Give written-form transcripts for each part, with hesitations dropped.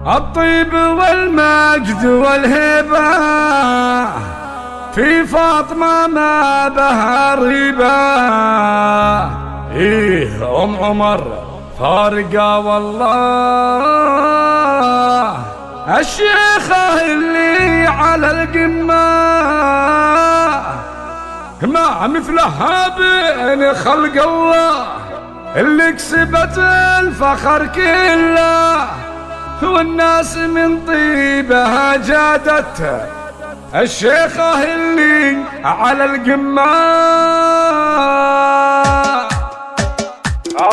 الطيب والمجد والهبة في فاطمة ما بها ريبة. إيه أم عمر فارقة والله، الشيخة اللي على القمة ما مثلها بين خلق الله، اللي كسبت الفخر كله والناس من طيبها جادت، الشيخة اللي على القمة.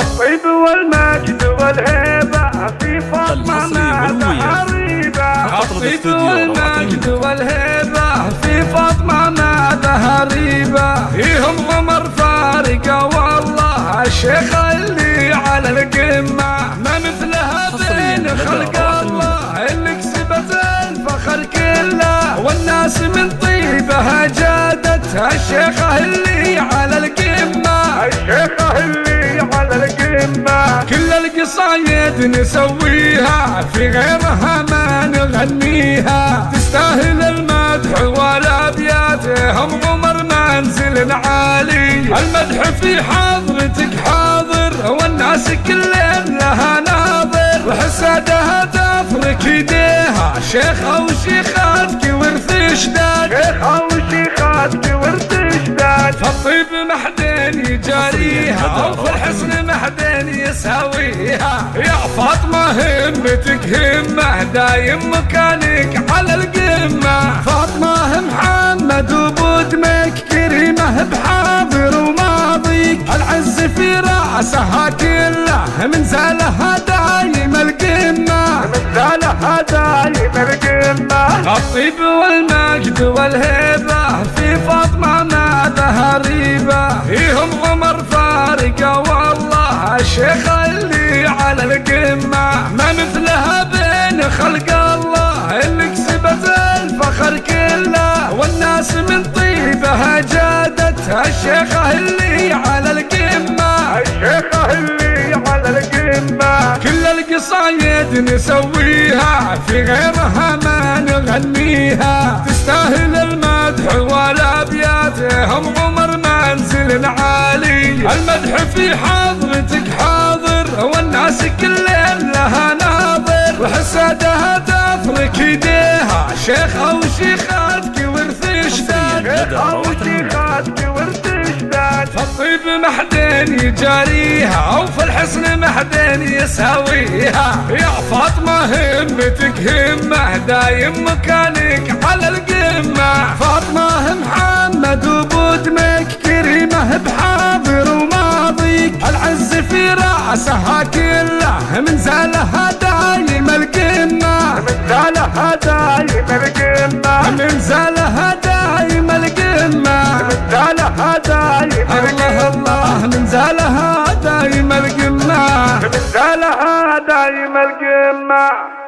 الطيب والمجد والهيبة في فاطمة ما بها ريبة. الطيب والمجد والهيبة في فاطمة ما بها ريبة. فيهم عمر فارقة والله، الشيخة اللي على القمة ما مثلها بين خلق الله، اللي كسبت الفخر كله والناس من طيبها جادت، الشيخة اللي على القمة، الشيخة اللي على القمة. كل القصايد نسويها في غيرها ما نغنيها، تستاهل المدح والابيات هم عمر منزل عالي. المدح في حضرتك حاضر والناس كلهم لها ناظر، وحسادها تفرك يديها شيخة وشيخاتك ورث اشداد، شيخة وشيخاتك ورث اشداد. فالطيب محدين يجاريها وفي الحسن محدين يساويها. يا فاطمة همتك همة دايم مكانك على القمة، فاطمة محمد وبدمك كريمة بحاضر وماضيك، العز في رأسها كله من زالها دايم القمة، من زالها دايم القمة. الطيب والمجد والهيبة في فاطمة ما بها ريبة. فيهم عمر فارقة والله، الشيخة اللي على القمة ما مثلها بين خلق الله، اللي كسبت الفخر كله والناس من طيبها جادت، الشيخة اللي على القمة، الشيخة اللي على القمة. كل القصايد نسويها في غيرها ما نغنيها، تستاهل المدح والابيات هم عمر منزل عالي. المدح في حضرتك حاضر والناس كلهم لها ناظر، وحسادها تفرك يديها شيخة وشيخاتك ورث اشداد، شيخة وشيخاتك ورث اشداد. فالطيب محدين يجاريها وفي الحسن محدين يساويها. يا فاطمة همتك همة دايم مكانك على القمة، فاطمة محمد وبدمك كريمة بحاضر وماضيك، العز في رأسها كله من زالها دايم القمة، من زالها دايم القمة، من زالها دايم القمة، من زالها دايم القمة. الله من زالها دايم القمة، من زالها دايم القمة.